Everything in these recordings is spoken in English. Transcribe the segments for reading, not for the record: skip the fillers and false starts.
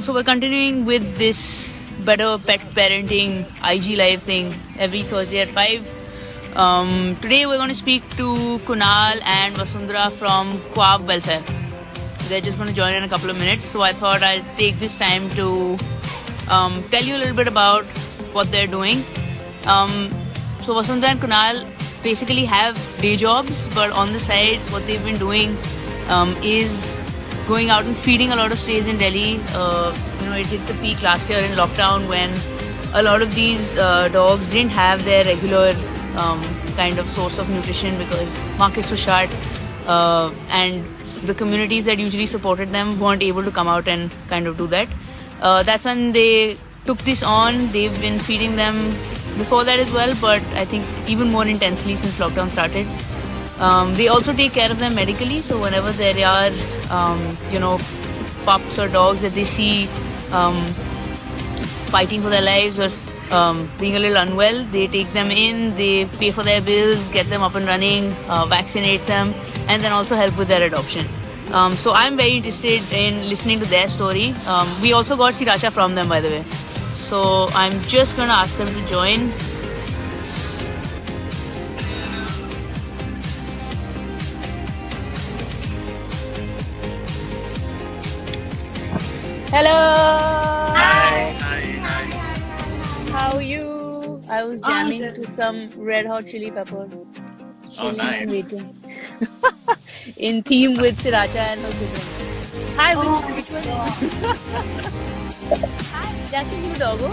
cool. So we're continuing with this better pet parenting IG live thing every Thursday at 5. Today we're going to speak to Kunal and Vasundhara from Quab Welfare. They're just going to join in a couple of minutes. So I thought I'll take this time to tell you a little bit about what they're doing. So Vasundhara and Kunal basically have day jobs, but on the side what they've been doing is going out and feeding a lot of strays in Delhi. It hit the peak last year in lockdown when a lot of these dogs didn't have their regular kind of source of nutrition because markets were shut, and the communities that usually supported them weren't able to come out and kind of do that. That's when they took this on. They've been feeding them before that as well, but I think even more intensely since lockdown started. They also take care of them medically, so whenever there are pups or dogs that they see fighting for their lives or being a little unwell, they take them in, they pay for their bills, get them up and running, vaccinate them, and then also help with their adoption. So I'm very interested in listening to their story. We also got Sriracha from them, by the way. So I'm just going to ask them to join. Hello! Hi! How are you? I was jamming to some red hot chili peppers. Oh, nice. Waiting. In theme with Sriracha and Vasundhara. Hi, which one? Hi, Jashin, you doggo?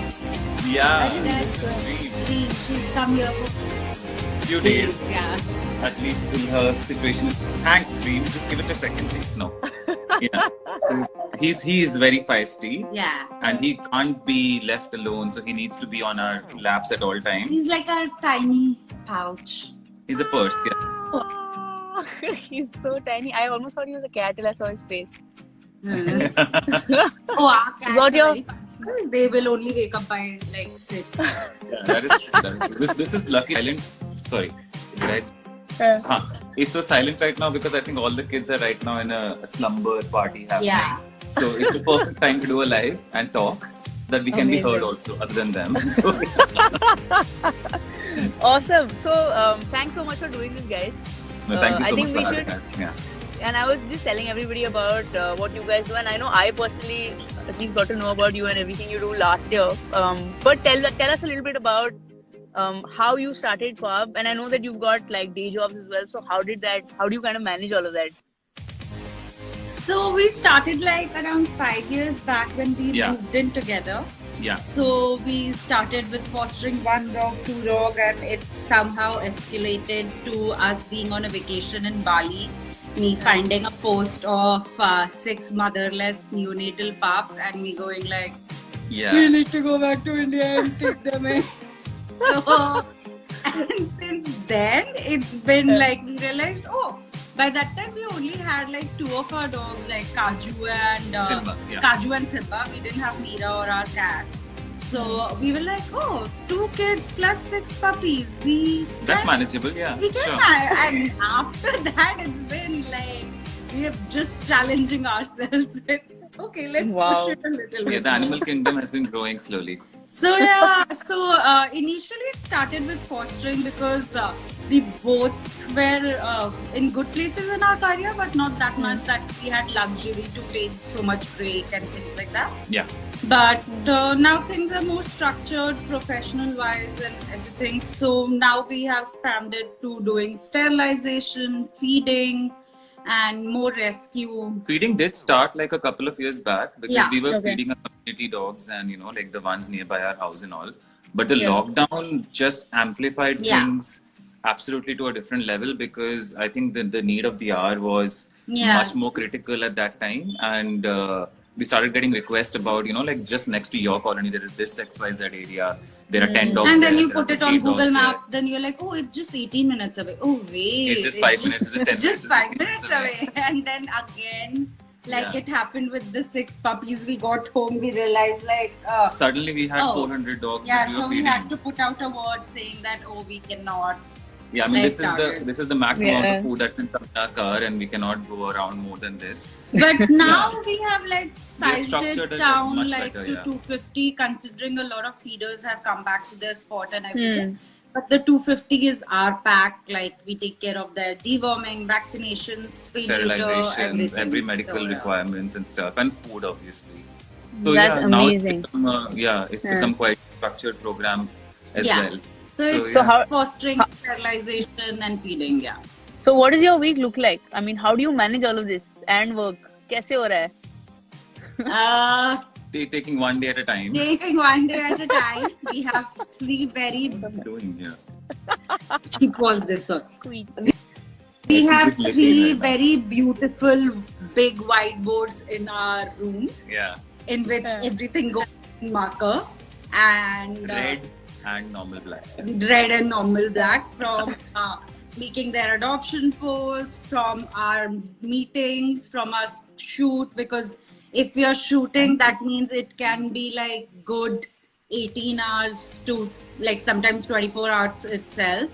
Yeah, She's come here for few days. Yeah. At least in her situation. Thanks, Dream. Just give it a second, please. No. Yeah. So he's very feisty. yeah. And he can't be left alone, so he needs to be on our laps at all times. He's like a tiny pouch. He's a purse. Yeah. Oh, he's so tiny. I almost thought he was a cat till I saw his face. Oh, our cats Got your- are very fun. They will only wake up by like 6. Yeah, that is true. That is true. This is lucky. Silent. Sorry. Did I? It's so silent right now because I think all the kids are right now in a slumber party happening. Yeah. So it's the perfect time to do a live and talk so that we can be heard also, other than them. So, Awesome. So thanks so much for doing this, guys. no, thank you I so think much we for should- having us. Yeah. And I was just telling everybody about what you guys do, and I know I personally at least got to know about you and everything you do last year. But tell us a little bit about how you started Quab, and I know that you've got like day jobs as well. So how do you kind of manage all of that? So we started like around 5 years back when we Yeah. moved in together. Yeah. So we started with fostering 1 dog, 2 dog, and it somehow escalated to us being on a vacation in Bali. Me finding a post of 6 motherless neonatal pups, and me going like, we Yeah. need to go back to India and take them in. So, and since then, it's been like we realized, by that time we only had like 2 of our dogs, like Kaju and Simba, yeah. Kaju and Simba. We didn't have Mira or our cats. So we were like, 2 kids plus 6 puppies. That's manageable, yeah. We can Sure. and after that, it's been like we are just challenging ourselves with, okay, let's Wow. push it a little bit. Yeah, the animal kingdom has been growing slowly. So initially it started with fostering because we both were in good places in our career, but not that much that we had luxury to take so much break and things like that. Yeah. But now things are more structured, professional-wise and everything. So now we have expanded to doing sterilization, feeding, and more rescue. Feeding did start like a couple of years back because Yeah. we were Okay. feeding our community dogs and, like the ones nearby our house and all. But the Yeah. lockdown just amplified Yeah. things absolutely to a different level because I think that the need of the hour was Yeah. much more critical at that time. And we started getting requests about, like just next to your colony, there is this XYZ area. There are 10 dogs And then there, you there are put it 50 on Google dogs there. Maps, then you're like, it's just 18 minutes away. Oh, wait. It's just 5 minutes, it's just 10 minutes. Just it's 5 15 minutes away. And then again, like Yeah. it happened with the 6 puppies. We got home, we realized like, Suddenly we had Oh. 400 dogs. yeah, which we so were we feeding. had to put out a word saying that, we cannot Yeah, I mean, I this started. is the max amount Yeah. of food that can come in our car, and we cannot go around more than this. But now we have like sized structured it it down much like better, to yeah. 250, considering a lot of feeders have come back to their spot and everything. But the 250 is our pack. Like we take care of their deworming, vaccinations, spay neuter, Sterilizations, everything. every medical So, yeah. requirements and stuff, and food obviously. So That's yeah, now amazing. it's become, it's become quite a structured program as Yeah. well. So it's So how- fostering, sterilization, and feeding. Yeah. So what does your week look like? I mean, how do you manage all of this and work? कैसे हो रहा है? Taking one day at a time. Taking one day at a time. We have 3 very. What are you doing here? She calls this. Sorry. Sweet. We She's have just licking 3 right now. very beautiful big whiteboards in our room, Yeah, in which Yeah. everything goes in marker and red and normal black. red and normal black, from making their adoption post, from our meetings, from our shoot, because if we are shooting, that means it can be like good 18 hours to like sometimes 24 hours itself.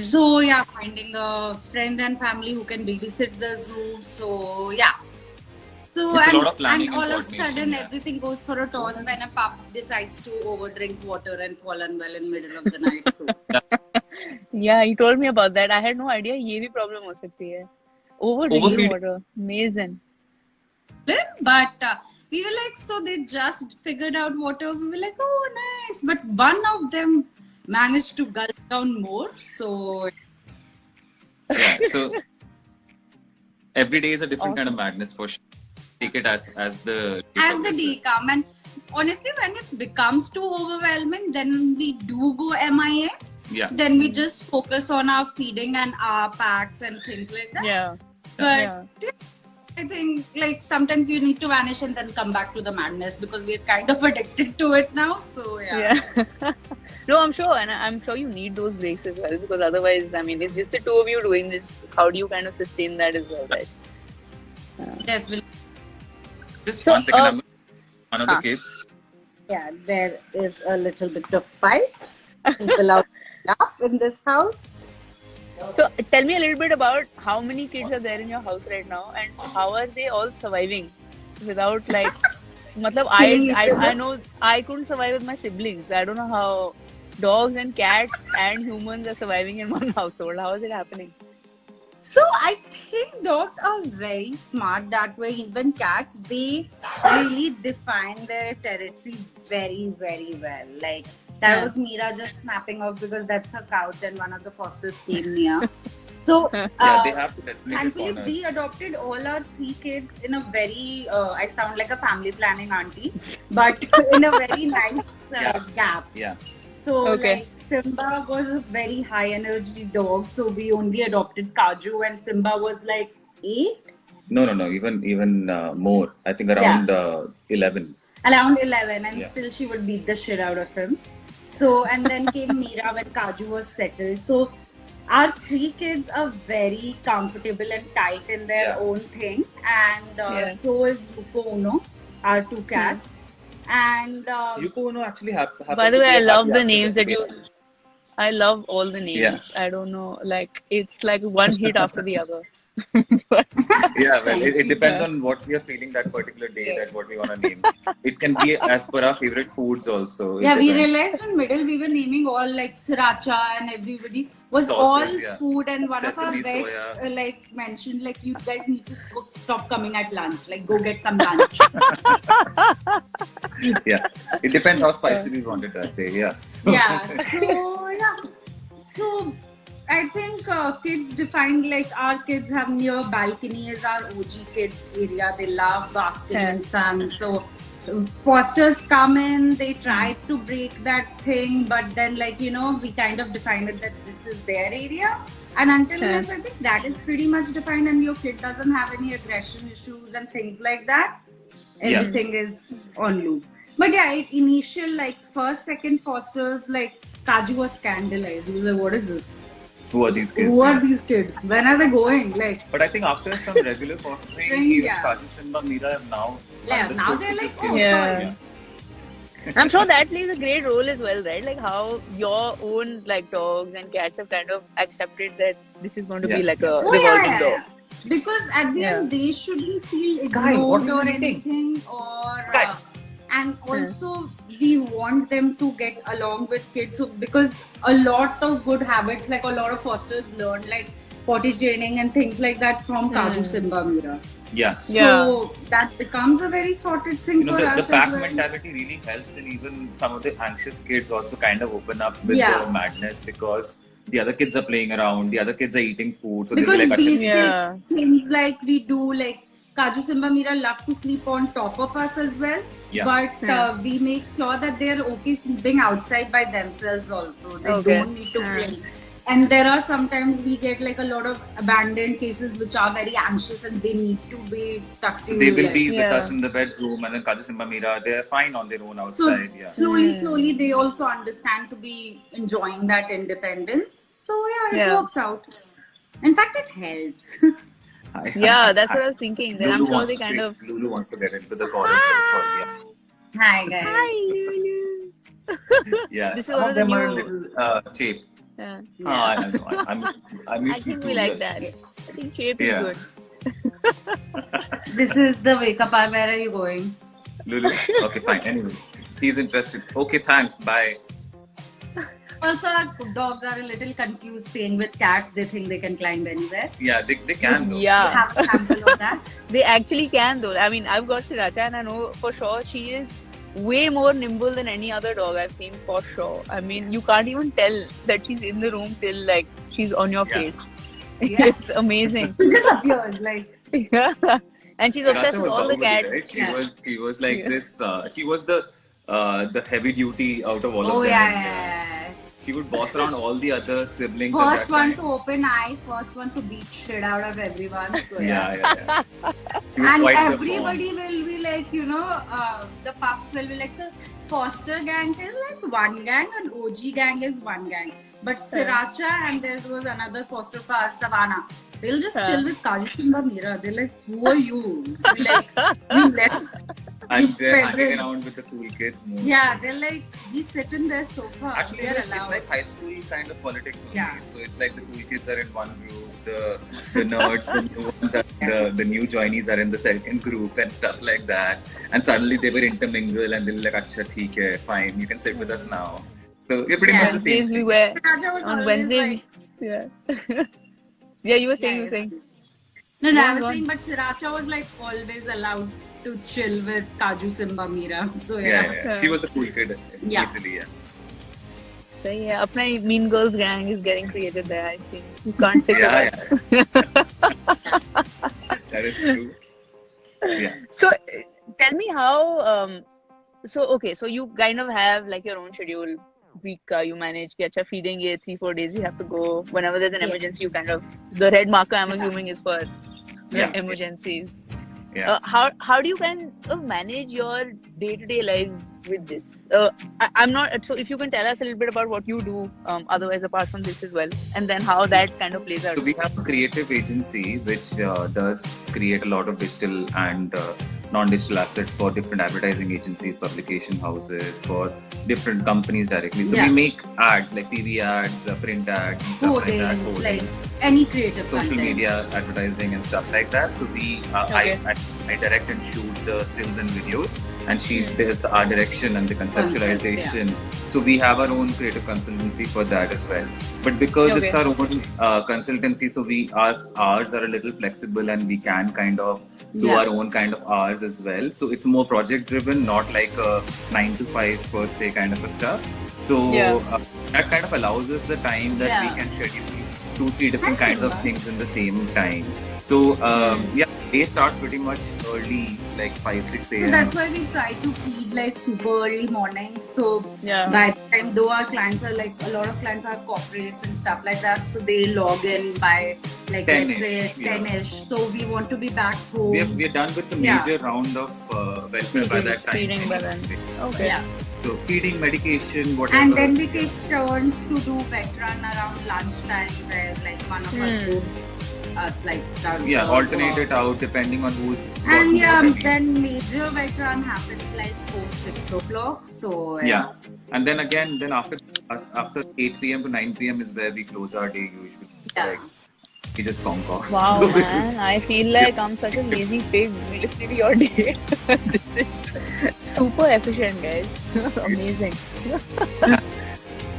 So yeah, finding a friend and family who can babysit the zoo. So yeah. So It's a and, lot of planning and and all of a coordination, sudden yeah. everything goes for a toss when a pup decides to overdrink water and fall unwell in middle of the night. So Yeah, you told me about that. I had no idea ये भी problem हो सकती है. Overdrinking Overfeeding. water. Amazing. but we were like, so they just figured out water. We were like, oh nice. But one of them managed to gulp down more. So Yeah, so every day is a different kind of madness for sure. Take it as the as the progresses. day come, and honestly, when it becomes too overwhelming, then we do go MIA. Yeah, Then we just focus on our feeding and our packs and things like that. Yeah. But Yeah. I think like sometimes you need to vanish and then come back to the madness because we're kind of addicted to it now. So yeah. Yeah. No, I'm sure, and I'm sure you need those breaks as well, because otherwise, I mean, it's just the two of you doing this. How do you kind of sustain that as well, right? Definitely. just So, 1 second. One of the huh. kids. Yeah, there is a little bit of fights. People are laugh in this house. So tell me a little bit about how many kids are there in your house right now, and how are they all surviving without like, matlab, I know I couldn't survive with my siblings. I don't know how dogs and cats and humans are surviving in one household. How is it happening? So I think dogs are very smart that way. Even cats, they really define their territory very, very well. Like that Yeah. was Meera just snapping off because that's her couch and one of the fosters came near. So Yeah, they have to designated thankfully, corners. we adopted all our 3 kids in a very, I sound like a family planning auntie, but in a very nice Yeah. gap. Yeah, So Okay. like Simba was a very high energy dog, so we only adopted Kaju when Simba was like 8, no, even more. I think around 11. around 11, and Yeah. still she would beat the shit out of him. So and then came Meera when Kaju was settled. So our 3 kids are very comfortable and tight in their Yeah. own thing, and Yeah. so is Yuko Uno, our 2 cats. And Yuko Ono actually happened By the to way, be I a love happy the names that accident. you. I love all the names. Yeah. I don't know, like it's like one hit after the other. Yeah, well, it depends Yeah. on what we are feeling that particular day, Yes. that what we want to name. It can be as per our favorite foods also. It yeah, we depends. realized in middle we were naming all like sriracha and everybody was Sauces, all yeah. food, and one of our Sesame, vet soya. like mentioned like you guys need to stop coming at lunch, like go get some lunch. Yeah, it depends how spicy we want it that day. Yeah. So, Yeah. So yeah. So I think kids defined like our kids have near balcony is our OG kids area. They love basking Yeah. in sun. So fosters come in, they try to break that thing, but then like we kind of defined that this is their area. And until Yeah. unless I think that is pretty much defined, and your kid doesn't have any aggression issues and things like that, Yeah. everything is on loop. But yeah, initial like first, second fosters, like Kaju was scandalized. He was like, "What is this? who are these kids? Who are Yeah. these kids? When are they going?" Like, But I think after some regular fostering, even Yeah. Kaju, Simba, Meera have now yeah, now understood they're this like, is "Oh, kids. Yeah. toys." I'm sure that plays a great role as well, right? Like how your own like dogs and cats have kind of accepted that this is going to be like a revolving door. Because at the end they shouldn't feel ignored or anything, or and also we want them to get along with kids. So because a lot of good habits, like a lot of fosters learn, like potty training and things like that from Kaju Simba Mira. Yes. So that becomes a very sorted thing for us. The pack as well. mentality really helps, and even some of the anxious kids also kind of open up with their madness, because the other kids are playing around, the other kids are eating food. So because they'll be basic things like we do, like Kaju Simba Mira love to sleep on top of us as well. But we make sure that they're okay sleeping outside by themselves also. They don't need to play. And there are sometimes we get like a lot of abandoned cases which are very anxious and they need to be stuck to. So they will be with us in the bedroom, and then Kaju Simba Mira, they are fine on their own outside. So slowly they also understand to be enjoying that independence. So it works out. In fact, it helps. That's what I was thinking. Then I'm sure they kind of. Lulu wants to get into the chorus. Sorry. Hi guys. Hi Lulu. This some of them are a little cheap. I know. I'm used I think we like that. I think shape is good. This is the wake up hour. Where are you going? Lulu. Okay, fine. Anyway, he's interested. Okay, thanks. Bye. Also, our dogs are a little confused playing with cats. They think they can climb anywhere. Yeah, they can though. Yeah. Have a sample of that. They actually can though. I mean, I've got Sriracha and I know for sure she is way more nimble than any other dog I've seen, for sure. I mean, you can't even tell that she's in the room till like she's on your face. It's amazing. She just appears like. And she's obsessed with all the cats. Right? She was like this. She was the heavy duty out of all of them. Yeah. She would boss around all the other siblings. First one to open eyes, first one to beat shit out of everyone. So yeah. And everybody will be like, the pups will be like, so foster gang is like one gang and OG gang is one gang. But Sriracha and there was another foster for Savannah. They'll just chill with Kaju Simba Mira. They're like, who are you? We're like, you less. And they're hanging around with the cool kids more. Yeah, they're like, we sit in their sofa. Actually, it's like high school kind of politics only. Yeah. So it's like the cool kids are in one group, the nerds, the new ones are the new joinees are in the second group and stuff like that. And suddenly they will intermingle and they'll be like, Acha, theek hai, fine, you can sit with us now. So you're pretty much the same. We were on Wednesdays. Yeah, you were saying. No, I was saying, but Sriracha was like always allowed to chill with Kaju Simba Mira. So yeah. She was the cool kid, easily. So apna Mean Girls gang is getting created there. I think you can't take it. That is true. Yeah. So tell me how. So you kind of have like your own schedule. Week you manage feeding 3-4 days we have to go whenever there's an emergency. You kind of the red marker I'm assuming is for emergencies. How do you kind of manage your day-to-day lives with this? I'm not so if you can tell us a little bit about what you do otherwise apart from this as well, and then how that kind of plays out. So we have a creative agency which does create a lot of digital and non-digital assets for different advertising agencies, publication houses, for different companies directly. So we make ads like TV ads, print ads, and stuff like that. Like any creative social media advertising and stuff like that. So we I direct and shoot the stills and videos, and she does the art direction and the conceptualization. So we have our own creative consultancy for that as well. But because it's our own consultancy, so our hours are a little flexible and we can kind of do our own kind of hours as well. So it's more project driven, not like a 9 to 5 per se kind of a stuff. So that kind of allows us the time that we can schedule 2-3 different kinds of things in the same time. So day starts pretty much early, like 5-6 a.m. So that's why we try to feed like super early mornings. So by the time, though our clients are like, a lot of clients are corporates and stuff like that, so they log in by like 10ish. So we want to be back home. We are done with the major round of welfare by that time. Feeding by then. So feeding, medication, whatever. And then we take turns to do vet run around lunchtime, where like one of us goes us, like alternate it out depending on who's got And more yeah, ready. then major vet run happens like post 6 o'clock. So Yeah. And then again, then after 8 p.m. to 9 p.m. is where we close our day usually. Yeah. Like, we just conk off. Wow, So man. I feel like I'm such a lazy pig listening to your day. This is super efficient, guys. Amazing.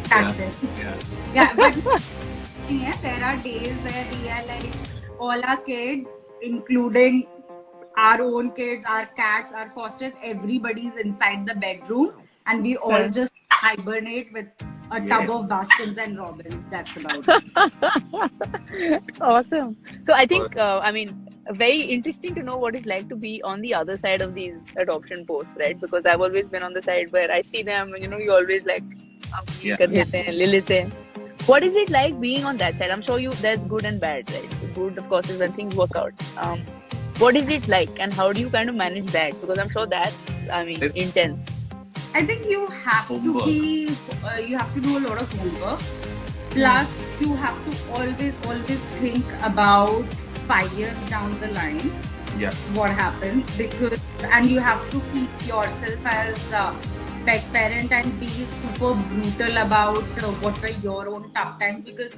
practice. Yeah. Yeah, but yeah, there are days where we are like all our kids, including our own kids, our cats, our fosters, everybody's inside the bedroom, and we all Yeah. just hibernate with a tub Yes. of Baskins and Robbins. That's about it. Awesome. So I think, I mean, very interesting to know what it's like to be on the other side of these adoption posts, right? Because I've always been on the side where I see them, and you always like, Yeah. what is it like being on that side? I'm sure there's good and bad, right? The good, of course, is when things work out. What is it like, and how do you kind of manage that? Because I'm sure that's, I mean, intense. I think you have Homework. to be, you have to do a lot of homework. Plus, you have to always think about 5 years down the line. Yeah. What happens, because and you have to keep yourself as a pet parent and be super brutal about what were your own tough times, because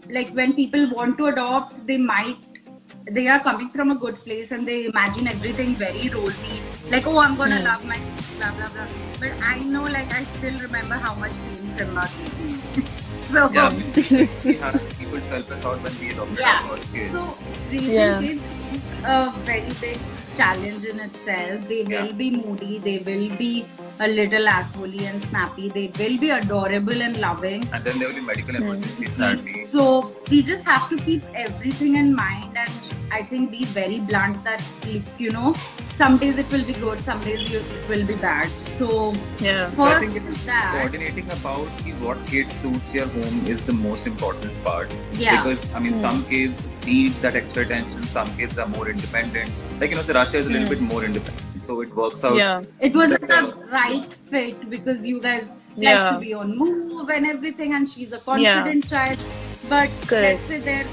like when people want to adopt, they are coming from a good place and they imagine everything very rosy, like, oh, I'm gonna love my blah blah blah. But I know, like, I still remember how much pain Simba gave me. So Yeah, we have people to help us out when we adopted our first kids. so raising Yeah. kids is a very big challenge in itself. They will Yeah. be moody, they will be a little assholey and snappy, they will be adorable and loving. And then there will be medical emergencies, sadly. So we just have to keep everything in mind, and I think be very blunt that some days it will be good, some days it will be bad. So Yeah. So I first think is it's that. coordinating about what kid suits your home is the most important part. Yeah. Because I mean, some kids need that extra attention. Some kids are more independent. Like Sriracha is a little bit more independent, so it works out. Yeah. It was better. the right fit because you guys like Yeah. to be on move and everything, and she's a confident child. But Correct. let's say there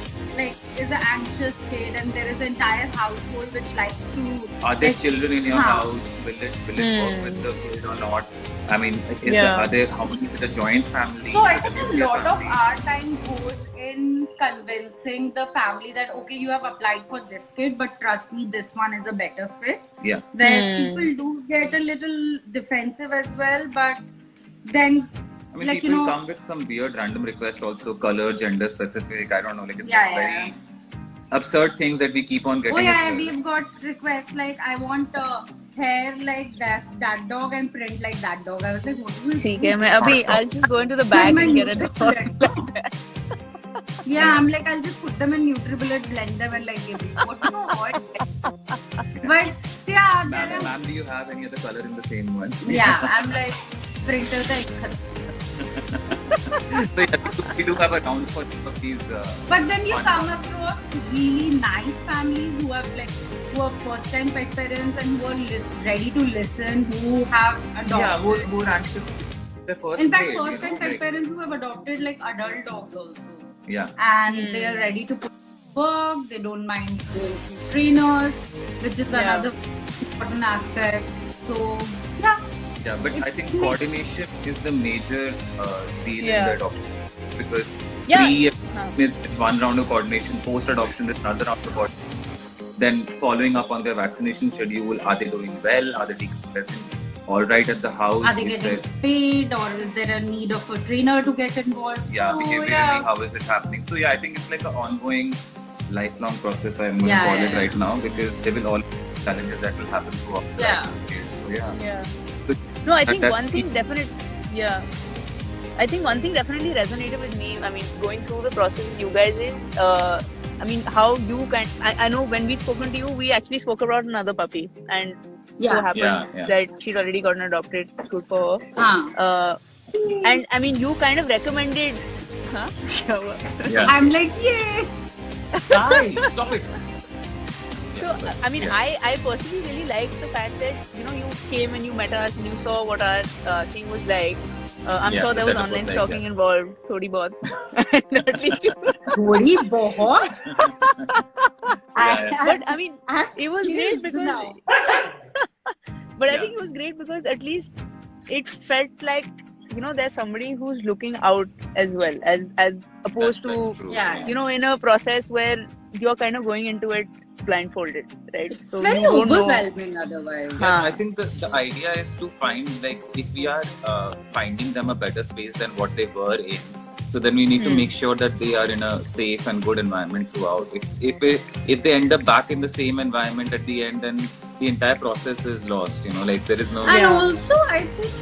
is an anxious kid and there is an entire household which likes to. Are there like, children in your Huh. house? Will it work with the kid or not? I mean, Yeah. how many is it a joint family? So I Is it think a nuclear lot of family? our time goes in convincing the family that okay, you have applied for this kid, but trust me, this one is a better fit. Yeah. Where people do get a little defensive as well, but then I mean, like, people come with some weird random request also, color, gender specific. I don't know, like it's Yeah, very absurd things that we keep on getting. oh yeah, as well. we've got requests like I want hair like that dog and print like that dog. I was like, what do you ठीक है मैं अभी I'll just go into the bag and get a dog like that. Yeah, I'm like, I'll just put them in NutriBullet, blend them and like give you what do you want? But yeah, there are, Ma'am, do you have any other color in the same one? yeah, I'm like printer ka ek So yeah, we do have a round for these. But then you fun come ones. across really nice families who are first time pet parents and who are ready to listen, who have adopted. Yeah, who are anxious. The first In fact, kid, first time pet like- parents who have adopted like adult dogs also. Yeah. And they are ready to put work, they don't mind going to trainers, which is another important aspect. So, yeah. Yeah, but I think coordination is the major deal in the adoption, because pre it's one round of coordination, post adoption there's another round of coordination. Then following up on their vaccination schedule, are they doing well? Are they decompressing all right at the house? Are they Is getting there- spayed, or is there a need of a trainer to get involved? Yeah, So, behaviorally, how is it happening? So yeah, I think it's like an ongoing, lifelong process. I'm going to call it right now, because there will all be challenges that will happen throughout the life of the kids. So yeah. Yeah. So No, I think that's one thing definitely, I think one thing definitely resonated with me. I mean, going through the process with you guys is, I mean, how you I know when we'd spoken to you, we actually spoke about another puppy, and so happened that she'd already gotten adopted. Good for her. And I mean, you kind of recommended. Huh? Yeah. I'm like, yay! Hi, stop it. So, I mean, I personally really liked the fact that, you came and you met us and you saw what our thing was like. I'm Yeah, sure the there was setup was online like stalking that. involved, थोड़ी बहुत. At least Thodi bahut. Yeah, but I mean, I have it was great skills because. now. But I Yeah. think it was great because at least it felt like, you know, there's somebody who's looking out as well, as opposed that's to, true. Yeah. you know, in a process where you're kind of going into it blindfolded, right? It's So very you don't know. overwhelming otherwise. Yeah, no, I think the idea is to find, like, if we are finding them a better space than what they were in, so then we need to make sure that they are in a safe and good environment throughout. If they end up back in the same environment at the end, then the entire process is lost. You know, like there is no. And Yeah. also, I think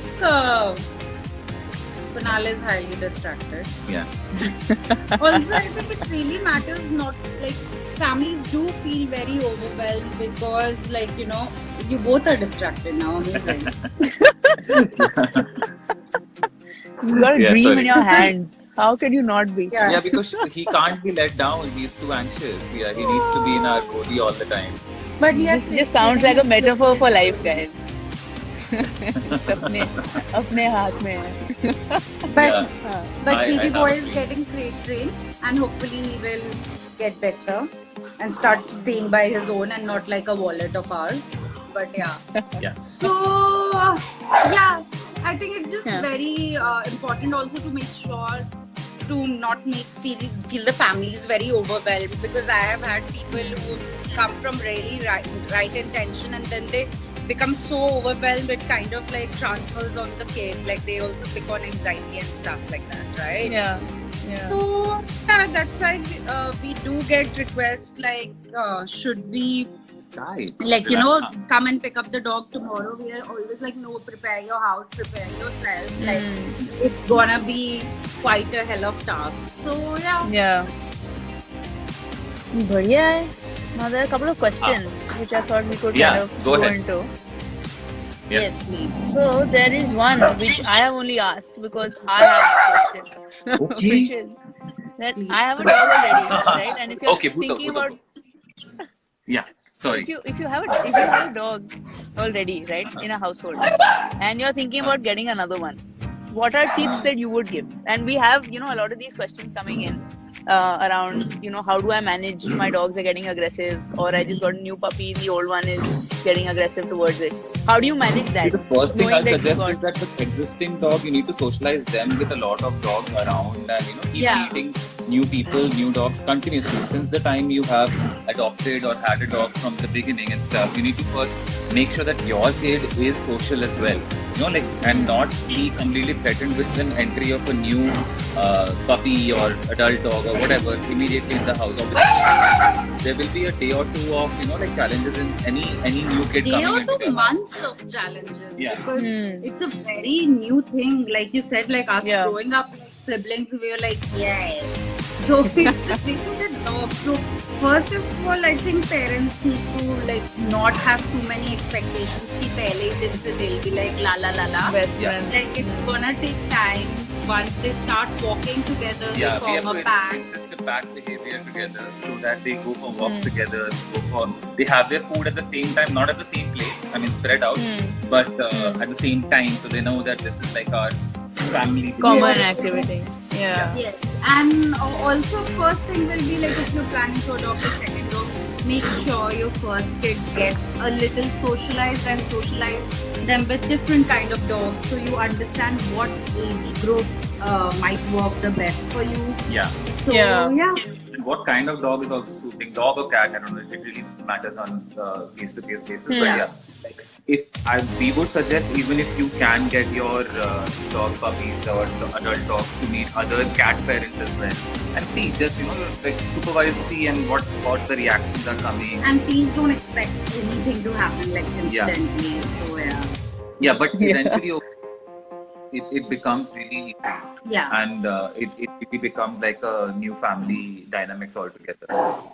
Kunal is highly distracted. Yeah. Also, I think it really matters not like families do feel very overwhelmed because, like, you know, you both are distracted now. Amazing. You got a Yeah, dream sorry. in your hands. How can you not be? Yeah, because he can't be let down. He's too anxious. Yeah, he needs to be in our body all the time. But yes, This just sounds like a metaphor for life, guys. अपने हाथ में है. But Yeah. but I baby have boy a is dream. getting crate trained, and hopefully he will get better and start staying by his own and not like a wallet of ours. But yeah. Yeah. So yeah, I think it's just Yeah. very important also to make sure to not feel the families very overwhelmed, because I have had people who come from really right intention and then they become so overwhelmed it kind of like transfers on the kid, like they also pick on anxiety and stuff like that, right? Yeah. Yeah. So yeah, that's why we do get requests like should we Sky. like, you know, That's- come and pick up the dog tomorrow. We are always like, no, prepare your house, prepare yourself. Like it's gonna be quite a hell of task. So yeah. Yeah. बढ़िया है. Now there are a couple of questions which I thought we could Yeah, kind of go ahead. into. Yeah. Yes, please. So there is one which I have only asked because I have a question. Okay. Which is that I have a dog already, right? And if you're Okay, Bhuto, thinking Bhuto. about Yeah. Sorry. if you have a dog already, right, in a household, and you're thinking about getting another one, what are tips that you would give? And we have, you know, a lot of these questions coming in around, you know, how do I manage my dogs are getting aggressive, or I just got a new puppy, the old one is getting aggressive towards it. How do you manage that? See, the first thing knowing I'll that you suggest got- is that with existing dog, you need to socialize them with a lot of dogs around, and, you know, keep Yeah. meeting new people, new dogs continuously. Since the time you have adopted or had a dog from the beginning and stuff, you need to first make sure that your kid is social as well. You know, like, and not be completely threatened with an entry of a new puppy or adult dog or whatever immediately in the house. Obviously, there will be a day or two of, you know, like, challenges in any new kid Day coming or into 2 the house. months of challenges. Yeah. Because Hmm. it's a very new thing. Like you said, like us Yeah. growing up, like siblings, we were like, yes. So it's the thing with the dog. So first of all, I think parents need to like not have too many expectations. कि पहले ही दिन से they'll be like la la la la. Best Yeah. friend. Like it's gonna take time. Once they start walking together, Yeah, they we form have a to pack. insist a pack behavior together so that they go for walks together, they have their food at the same time, not at the same place, I mean spread out, but at the same time, so they know that this is like our family. Common activity. Yeah. Yes, and also first thing will be like if you're planning to adopt a second dog, make sure your first kid gets a little socialized and socialize them with different kind of dogs, so you understand what age group might work the best for you. Yeah. So Yeah. And what kind of dog is also suiting, dog or cat, I don't know, it really matters on case-to-case basis. But Yeah. yeah, like, we would suggest, even if you can get your dog puppies or adult dogs to meet other cat parents as well, and see, just, you know, like, supervise, see, and what the reactions are coming. And please don't expect anything to happen like Yeah. instantly. So yeah. Yeah, but Yeah. eventually it becomes really easy. Yeah. And it really becomes like a new family dynamics altogether.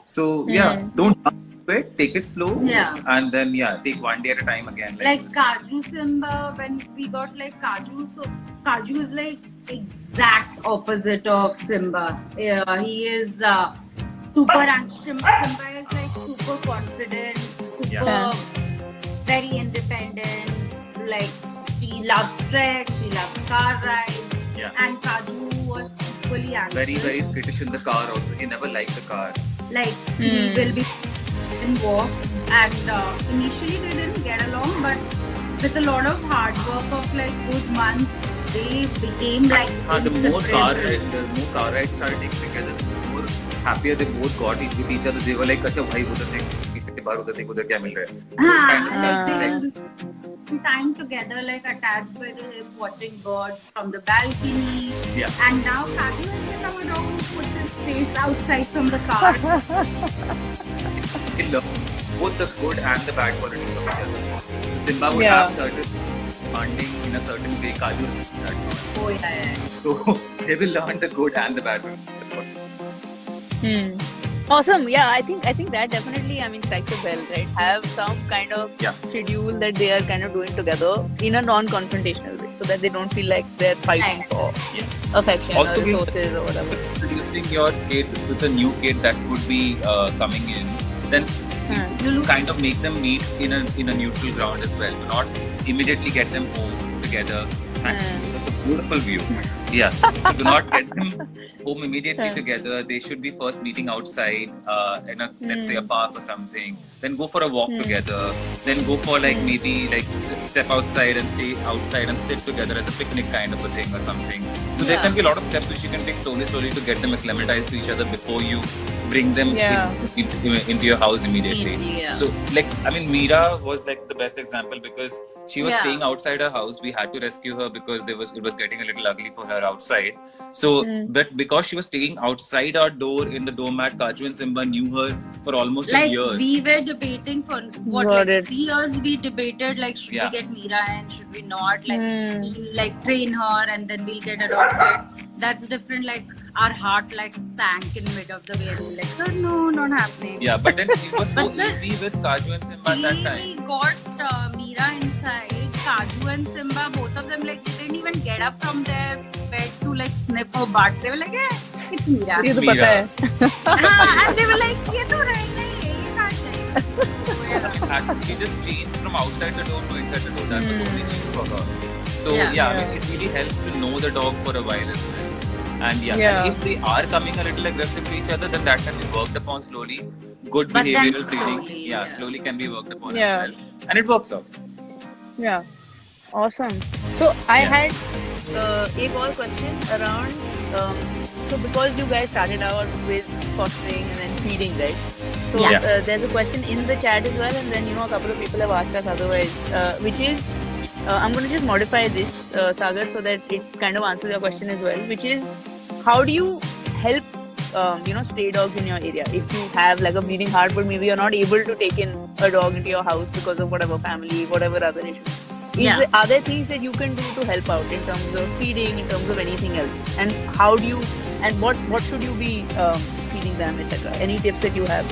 So yeah, don't jump it, take it slow, Yeah. and then take one day at a time again. Like Kaju Simba, when we got like Kaju, so Kaju is like exact opposite of Simba. Yeah, he is super anxious. Simba is like super confident, super Yeah. very independent. Like he's loves trek, she loves car rides. Yeah. And Kaju was equally anxious. Very, very skittish in the car also. He never liked the car. Like, we will be in walk. And initially they didn't get along, but with a lot of hard work of like good months, they became like The more car inseparable. rides started taking together, the more happier they both got with each other. They were like, "Acha bhai, udhar dekh, udhar kya mil raha hai?" So kind of like like, they spend time together, like attached by the hip, watching birds from the balcony. Yeah. And now Kaju is our dog who puts his face outside from the car. he loved both the good and the bad qualities of each other. Simba would Yeah. have certain demanding in a certain way. Kaju is that not. Oh yeah. So they will learn the good and the bad. Awesome. Yeah, I think that definitely, I mean, strikes a bell, right? Have some kind of Yeah. schedule that they are kind of doing together in a non-confrontational way, so that they don't feel like they're fighting for affection Also, or we- resources or whatever. Introducing your kid with a new kid that could be coming in, then you kind of make them meet in a neutral ground as well. Not immediately get them home together. And it's a beautiful view. Yeah. So do not get them home immediately together. They should be first meeting outside in a, let's say, a park or something. Then go for a walk together. Then go for like maybe like step outside and stay outside and sit together as a picnic kind of a thing or something. So there can be a lot of steps which you can take slowly to get them acclimatized to each other before you bring them into your house immediately. Yeah. So like, I mean, Meera was like the best example because she was Yeah. staying outside her house. We had to rescue her because it was getting a little ugly for her outside. So, but because she was staying outside our door in the doormat, Kaju and Simba knew her for almost a Like year. we were debating for what, Got like it. 3 years we debated, like should Yeah. we get Meera in, should we not, like we'll, like train her and then we'll get adopted. That's different. Like our heart like sank in mid of the way and we were like, oh, no, not happening. Yeah, but then it was so But the- easy with Kaju and Simba at that We time. got Meera inside. Kaju and Simba, both of them, like they didn't even get up from their bed to like sniff her butt. They were like, it's Meera. ये तो पता है. And they were like, ये तो रहना ही है, ये कहाँ जाएगा? She just changed from outside the door to inside the door. That was only change for her. So Yeah. I mean, it really helps to know the dog for a while as well. And Yeah. and if they are coming a little aggressive to each other, then that can be worked upon slowly. Good But then behavioral training, slowly, yeah, yeah. slowly can be worked upon Yeah. as well, and it works out. Yeah. Awesome. So I Yeah. had a more question around. So because you guys started out with fostering and then feeding, right? So Yeah. there's a question in the chat as well, and then a couple of people have asked us otherwise, which is I'm going to just modify this, Sagar, so that it kind of answers your question as well, which is how do you help stray dogs in your area if you have like a bleeding heart, but maybe you're not able to take in a dog into your house because of whatever family, whatever other issue. Are there things that you can do to help out in terms of feeding, in terms of anything else? And how do you, and what should you be feeding them, etc.? Any tips that you have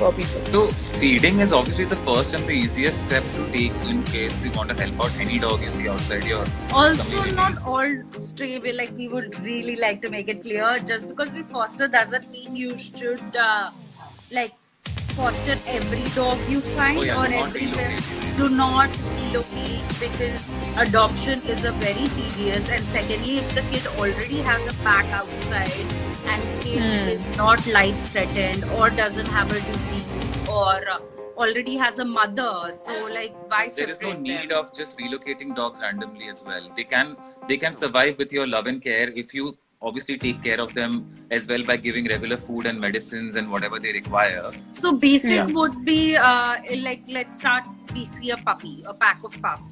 for people? So feeding is obviously the first and the easiest step to take in case you want to help out any dog you see outside your Also, community. not all stray, like we would really like to make it clear, just because we foster doesn't mean you should like foster every dog you find Oh, yeah, or do not everywhere. relocate. Do not relocate because adoption is a very tedious, and secondly, if the kid already has a pack outside and the kid is not life threatened or doesn't have a disease or already has a mother, so like why There is no separate need them? of just relocating dogs randomly as well. They can survive with your love and care if you obviously take care of them as well by giving regular food and medicines and whatever they require. So basic Yeah. would be like let's start. We see a puppy, a pack of pups.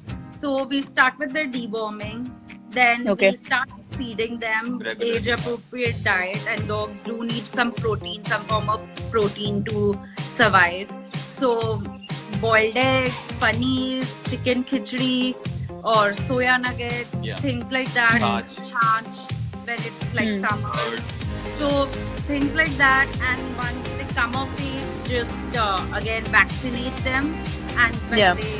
So we start with their deworming. Then Okay. we start feeding them Regularly. age-appropriate diet, and dogs do need some protein, some form of protein to survive. So boiled eggs, paneer, chicken khichdi, or soya nuggets, Yeah. things like that. Chach. When it's like summer. Bird. So things like that, and once they come of age, just again vaccinate them, and when Yeah. they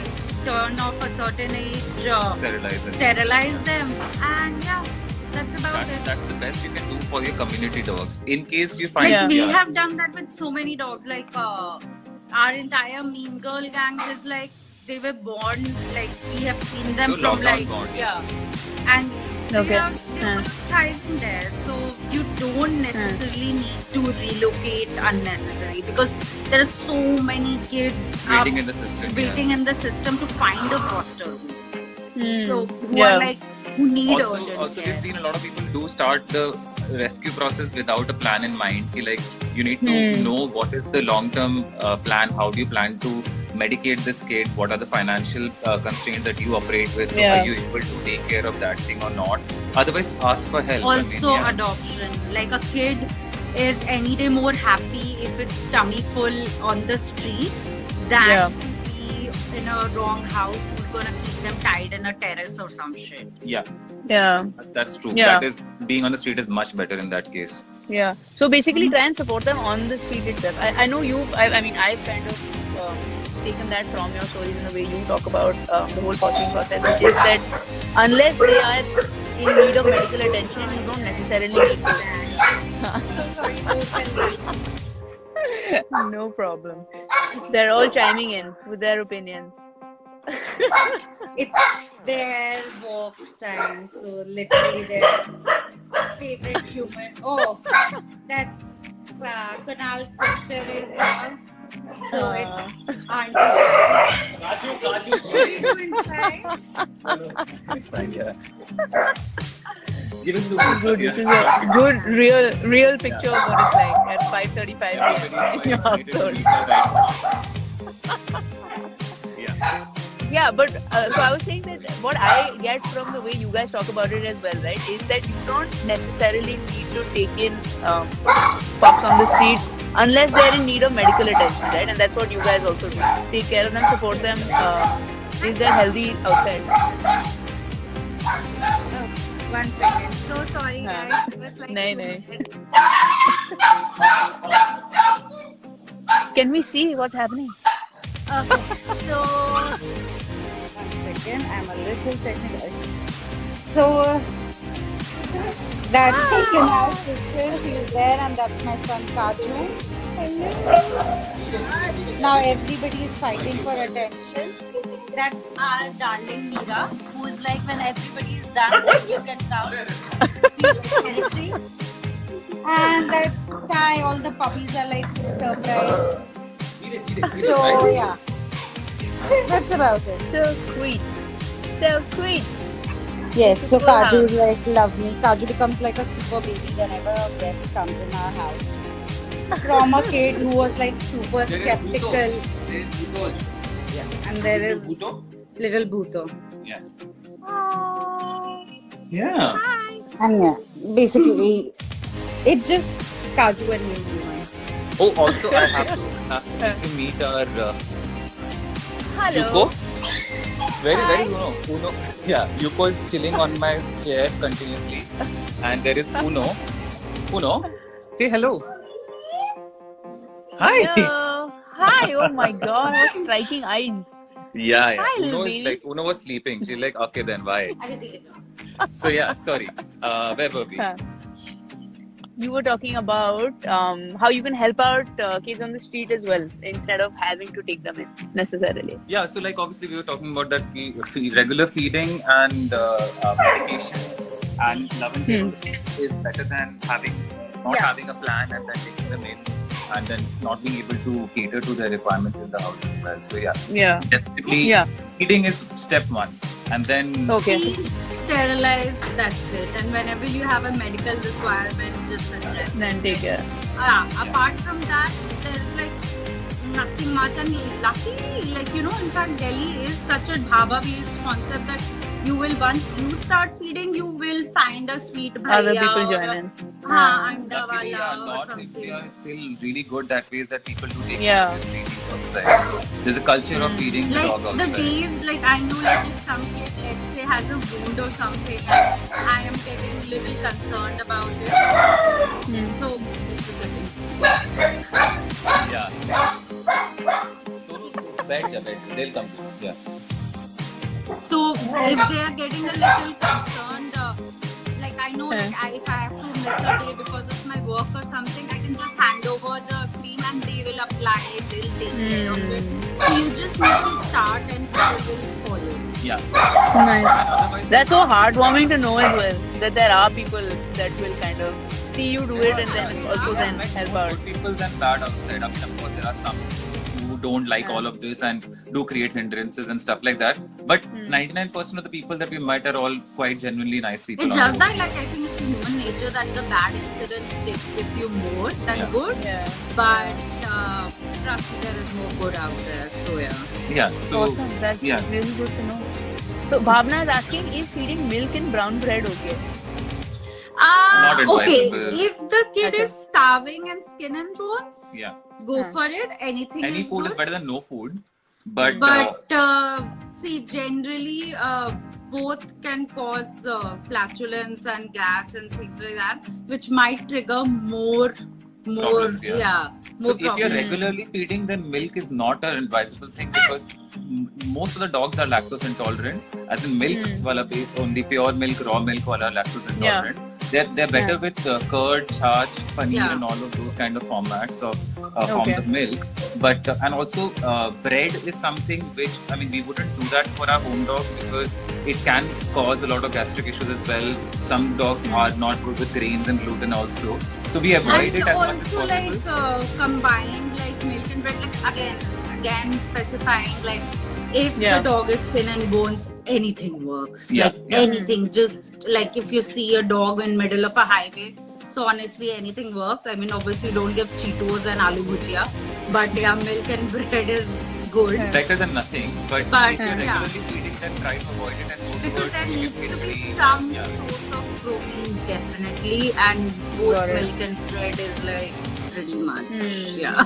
turn off a certain age, Sterilize them. sterilize them, and yeah, that's about it. That's the best you can do for your community dogs. In case you find Like we Yeah. have done that with so many dogs. Like our entire Mean Girl gang is like they were born, like we have seen them So from lockdown like born, and Okay. they are thriving there. So you don't necessarily need to relocate unnecessarily, because there are so many kids waiting in the system. waiting in the system to find a foster home. So who Yeah. are like who need Also, urgent we've care. seen a lot of people do start the rescue process without a plan in mind. Like, you need to know what is the long-term plan. How do you plan to medicate this kid? What are the financial constraints that you operate with? So Yeah. are you able to take care of that thing or not? Otherwise, ask for help. I mean, Also yeah. adoption. Like a kid is any day more happy if it's tummy full on the street than Yeah. to be in a wrong house who's gonna keep them tied in a terrace or some shit. Yeah, Yeah. that's true. Yeah. That is, being on the street is much better in that case. Yeah. So basically, try and support them on the street itself. I know I mean, I've kind of taken that from your stories in the way you talk about the whole fostering process, which is that unless they are in need of medical attention, you don't necessarily need to. No problem. They're all chiming in with their opinions. It's their walk time, so literally their favorite human. Oh, that's Kunal's sister is so it's Auntie. What are you doing, Sai? It's fine, yeah. Give him the Good. This is a good, real picture of what it's like at 5:35 a.m. in your household. Yeah. Yeah, but so I was saying that what I get from the way you guys talk about it as well, right, is that you don't necessarily need to take in pups on the street unless they're in need of medical attention, right? And that's what you guys also do. Take care of them, support them if they're healthy outside. One second. So sorry, guys. It was like Nahin, 2 nahin. minutes. Can we see what's happening? Okay, so 1 second, I'm a little technical. So that's Kunal's sister, she's there, and that's my son Kaju. Now everybody is fighting for attention. That's our darling Meera, who is like, when everybody is done, then you can come. See? And that's Sky, all the puppies are like surprised. So yeah, that's about it. So sweet. So sweet. Yes, so Beautiful Kaju house. is like love me. Kaju becomes like a super baby whenever Beth comes in our house. From a kid who was like super skeptical. Yeah, and there is little Bhuto. Yeah. Yeah. And yeah, basically, it's just Kaju and me humans. Oh, also I have to meet our Hello. Yuko. Very Uno. Yeah, Yuko is chilling on my chair continuously, and there is Uno. Uno, say hello. Hi. Hello. Hi. Oh my God. What striking eyes. Yeah. Hi, little Uno is baby. like, Uno was sleeping. She's like, okay then, bye. So yeah, sorry. Where were we? Huh. You were talking about how you can help out kids on the street as well instead of having to take them in necessarily. Yeah, so like obviously we were talking about that regular feeding and medication and love and care is better than having a plan and then taking them in and then not being able to cater to their requirements in the house as well. So Yeah. definitely feeding is step one, and then Okay. Sterilize, that's it. And whenever you have a medical requirement, just address it. Then take care. Apart from that, there's like nothing much. And luckily, like, you know, in fact, Delhi is such a dhaba-based concept that you will, once you start feeding, you will find a sweet bhaiya Other people or join a- in. Anda luckily wala or North something. India is still really good that way, is that people do take Yeah. care of their babies outside. So there's a culture of feeding the Like dog the outside. days, like I know, like if some kid, let's say, has a wound or something, I am getting a little concerned about it. So just a second. Yeah. They'll come to you. Yeah. So if they are getting a little concerned, like I know, like if I have to miss a day because of my work or something, I can just hand over the cream and they will apply it. They'll take care of it. So you just need to start and will follow. Yeah. Nice. Otherwise, That's so heartwarming to know as well, that there are people that will kind of see you do it and then also then help out. Good people than bad outside. I mean, of course, there are some who don't like all of this and do create hindrances and stuff like that. But 99% of the people that we met are all quite genuinely nice people. It's on just board. that, like, I think it's human nature that the bad incidents stick with you more than good. Yeah. But trust me, there is more good out there. So yeah. Yeah. So Awesome. That's yeah. really good to know. So Bhavna is asking, is feeding milk in brown bread okay? Not Okay, advisable. if the kid Okay. is starving and skin and bones, Yeah. go for it. Anything Any is food good. is better than no food. But See, generally, both can cause flatulence and gas and things like that, which might trigger more Problems, yeah. more so if you're problems. regularly feeding, then milk is not an advisable thing because most of the dogs are lactose intolerant. As in milk, wala base only pure milk, raw milk, wala lactose intolerant. They're better with curd, chaach, paneer, and all of those kind of formats of forms of milk. But and also bread is something which we wouldn't do that for our home dogs because it can cause a lot of gastric issues as well. Some dogs are not good with grains and gluten also, so we avoid it as much as also possible. like combined like milk and bread, like again specifying like if the dog is skin and bones, anything works. Anything, just like if you see a dog in middle of a highway, so honestly anything works. I mean, obviously don't give Cheetos and aloo bhujia, but yeah, milk and bread is good. Better than nothing, but if you're regularly feeding them, try to avoid it and go Because towards there needs chicken to be khichdi. some source of protein, definitely, and both milk and bread is like pretty much,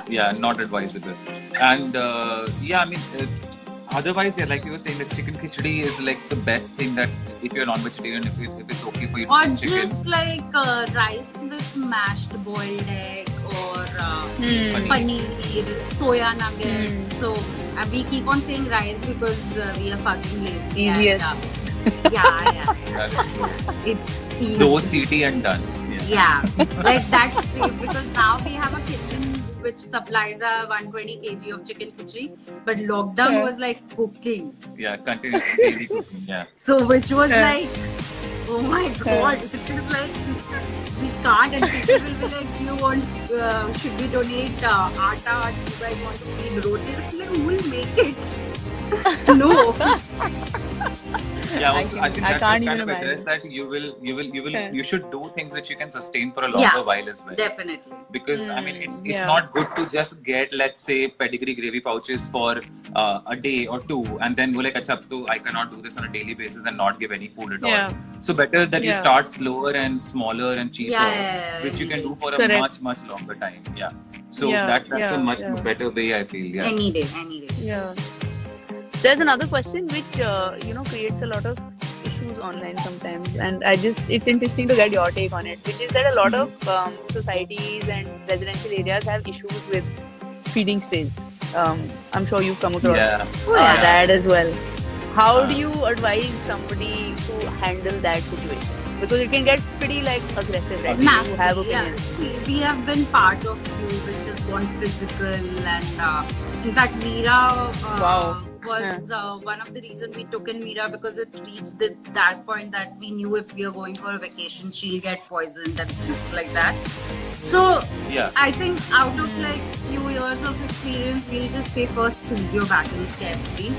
Yeah, not advisable. And otherwise, like you were saying, the chicken khichdi is like the best thing that if you're non-vegetarian, if it's okay for you to or eat chicken. just like rice with mashed boiled egg or paneer, soya nuggets. So we keep on saying rice because we are fucking lazy. Easiest. And, That is true. it's easy. Dose CT and done. Yeah, like that's safe because now we have a kitchen which supplies a 120 kg of chicken khichdi, but lockdown was like cooking. Yeah, continuously daily cooking. Yeah. So which was like, oh my god, which is like we can't, and people will be like, you want, should we donate atta? Do you guys want to feed roti? It's like, who will make it? No. Yeah, also, I think I that's can't kind even of address imagine. that you should do things which you can sustain for a longer while as well. Definitely. Because it's not good to just get, let's say, pedigree gravy pouches for a day or two and then go like, acha, so I cannot do this on a daily basis and not give any food at all. So better that you start slower and smaller and cheaper, which you can do for a much longer time. Yeah. So that's a much better way, I feel. Yeah. Any day. Yeah. There's another question which creates a lot of issues online sometimes, and it's interesting to get your take on it, which is that a lot of societies and residential areas have issues with feeding space. I'm sure you've come across that as well. How do you advise somebody to handle that situation? Because it can get pretty aggressive, right? Massively, You have opinions. See, we have been part of you, which has gone physical, and in fact, Meera was one of the reasons we took in Meera because it reached that point that we knew if we are going for a vacation, she'll get poisoned and things like that. So I think out of few years of experience, we'll just say first choose your battles carefully.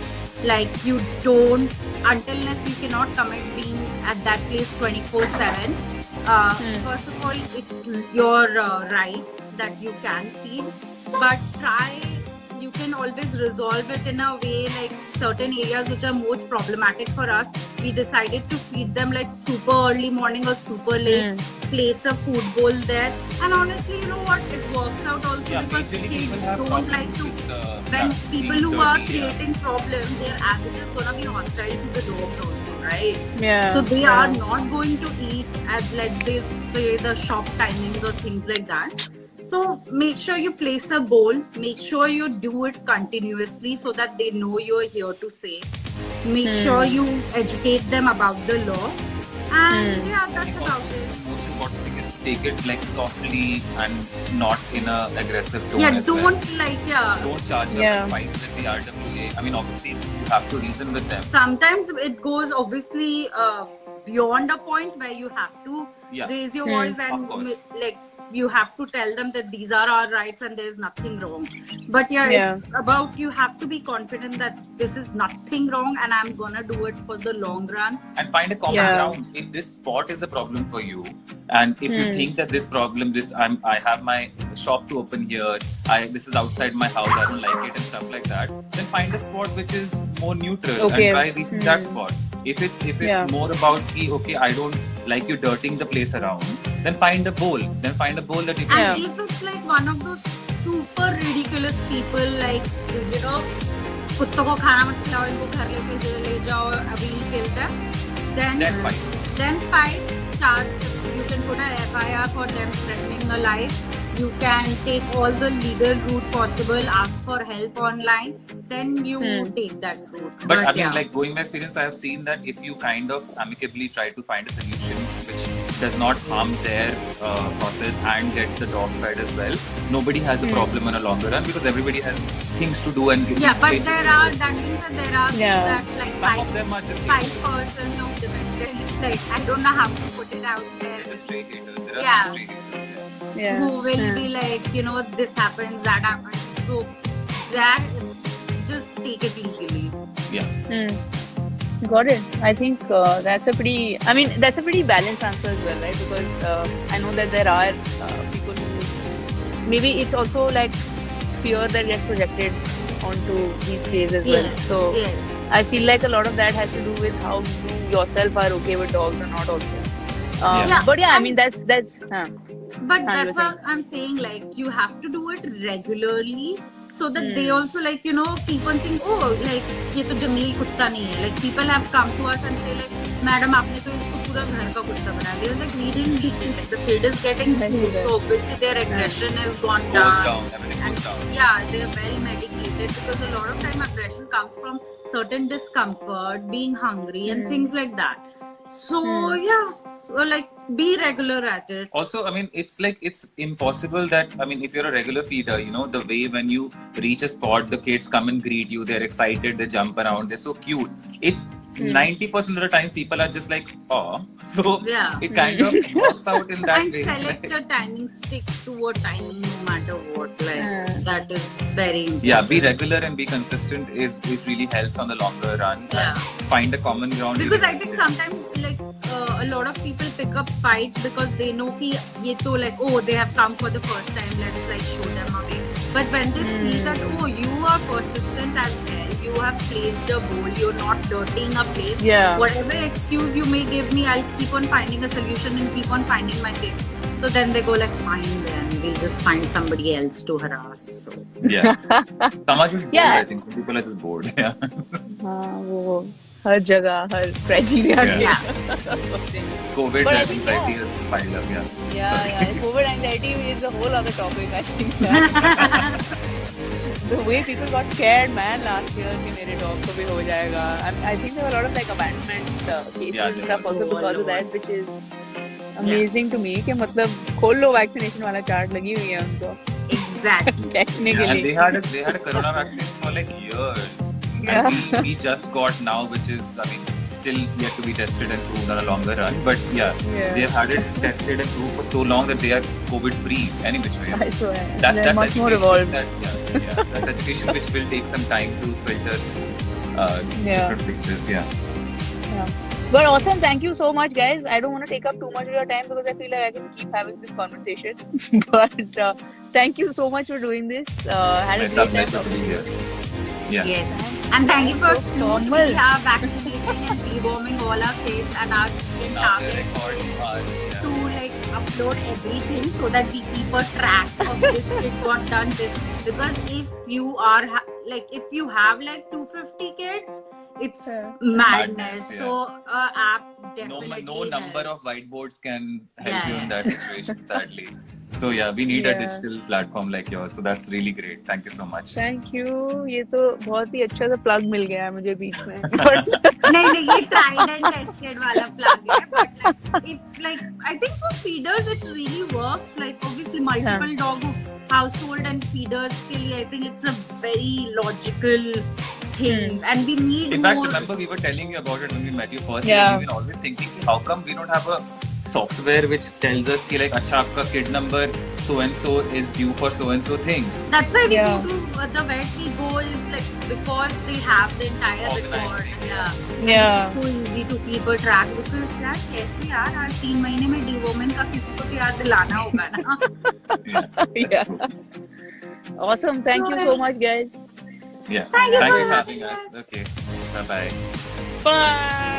Like you don't, until unless you cannot commit being at that place 24/7. First of all, it's your right that you can feed, but you can always resolve it in a way like certain areas which are most problematic for us. We decided to feed them like super early morning or super late, place a food bowl there, and honestly, you know what, it works out also because kids don't like to, when people who are creating problems, their attitude is gonna be hostile to the dogs also, right? So they are not going to eat as let's say the shop timings or things like that. So make sure you place a bowl, make sure you do it continuously so that they know you're here to save. Make sure you educate them about the law. And that's about it. The most important thing is to take it like softly and not in a aggressive tone. Yeah, as well. Don't charge up Yeah. and fight with the RWA. I mean, obviously you have to reason with them. Sometimes it goes obviously beyond a point where you have to Yeah. raise your Hmm. voice Of and course. like you have to tell them that these are our rights and there's nothing wrong. But yeah, Yeah. it's about you have to be confident that this is nothing wrong and I'm gonna do it for the long run. And find a common Yeah. ground. If this sport is a problem for you, and if you think that this problem, I have my shop to open here, this is outside my house, I don't like it and stuff like that, then find a sport which is more neutral Okay. and try reaching that spot. If it's Yeah. more about okay, I don't like you dirtying the place around, then find a bowl. Then find a bowl that you can. And if it's like one of those super ridiculous people like, you know, कुत्तों को खाना मत खिलाओ, इनको घर लेके ले जाओ, अभी kill them, Then fight. then fight, charge, you can put an FIR for them threatening a life. You can take all the legal route possible, ask for help online, then you take that route. But I mean, yeah. like going by experience, I have seen that if you kind of amicably try to find a solution which does not harm their process and gets the dog fed as well, nobody has a problem in a longer run because everybody has things to do and Yeah, but places there to are, go. that means that there are Yeah. that like Some of them are just 5% of domestic, like I don't know how to put it out They're there, just stray haters. There are Yeah. stray haters. Yeah. Yeah. who will be like, you know, this happens, that happens. So that, just take it legally. Yeah. Got it. I think that's a pretty balanced answer as well, right? Because I know that there are people who maybe it's also like fear that gets projected onto these plays as well. Yes, So yes. I feel like a lot of that has to do with how you yourself are okay with dogs or not also. Yeah. But yeah, I And- mean that's But you were that's what I'm saying, like you have to do it regularly so that they also like, you know, keep on thinking, oh, like ये तो जंगली कुत्ता नहीं है. Like people have come to us and say like, madam आपने तो इसको पूरा घर का कुत्ता बना दिया. Like we didn't do it. The kid is getting food, so obviously their aggression is gone Goes down. down. Everything And goes down. yeah, they're well medicated because a lot of time aggression comes from certain discomfort, being hungry, and things like that. So yeah, well, like be regular at it. Also, I mean, it's like it's impossible that I mean, if you're a regular feeder, you know, the way when you reach a spot, the kids come and greet you, they're excited, they jump around, they're so cute. It's 90% of the time people are just like, oh, so Yeah. it kind of works out in that And way. select the timing, stick to a timing no matter what. Like that is very important. Yeah, be regular and be consistent is it really helps on the longer run. Yeah. Find a common ground. Because I during think the session. sometimes like a lot of people pick up fights because they know कि ये तो like, oh, they have come for the first time, let's like show them away. But when they see that, oh, you are persistent as hell, you have placed a bowl, you're not dirtying a place. Yeah. Whatever excuse you may give me, I'll keep on finding a solution and keep on finding my thing. So then they go like, fine, then we'll just find somebody else to harass. So. Yeah. Samaj is bored, Yeah. I think. Some people are just bored. Yeah. हाँ, वो हर जगह हर criteria Yeah. के COVID But I has think, anxiety has piled up, yeah. Yeah, COVID anxiety is a whole other topic, I think. The way people got scared, man, last year कि मेरे dog को भी हो जाएगा. I think there were a lot of like abandonment cases Yeah, and there stuff was. also because of that, which is amazing to me. कि मतलब खोल लो vaccination वाला chart लगी हुई है उनको. Exactly. Technically. Yeah, and they had a corona vaccine for like years. Yeah. And we just got now, which is, I mean, still yet to be tested and proved on a longer run. But yeah, they've had it tested and proved for so long that they are COVID free any which way. I swear. That's They're much more education evolved. that's education which will take some time to filter different fixes. Yeah. But awesome, thank you so much, guys. I don't want to take up too much of your time because I feel like I can keep having this conversation. But thank you so much for doing this. Had a It's great a pleasure time. to be here. Yeah. Yes. And thank you for Normal. we are vaccinating and deworming all our kids and our children Now the target record are, to like upload everything so that we keep a track of this kid got done this, because if you are like if you have like 250 kids, it's madness. Madness, yeah. So app definitely No number of helps. whiteboards can help Yeah, you in yeah. that situation, sadly. So yeah, we need a Yeah. digital platform like yours. So that's really great. Thank you so much. Thank you. ये तो बहुत ही अच्छा सा plug मिल गया है मुझे बीच में. नहीं, ये tried and tested वाला plug है, but like it like I think for feeders it really works. Like obviously multiple dog household and feeders के लिए I think it's a very logical thing, and we need In fact, more. remember we were telling you about it when we met you first. Yeah. We've been always thinking, how come we don't have a software which tells us कि like अच्छा आपका kid number so and so is due for so and so thing. That's why we Yeah. go to the vet we go is like because they have the entire Organized record. thing, Yeah. Yeah. It's so easy to keep a track because यार कैसे यार 3 महीने में deworming का किसी को तो याद दिलाना होगा ना. Yeah. Yeah. Awesome. Thank you so much, guys. Yeah. Thank you Thank for you for having having us. us. Okay. Bye bye. Bye.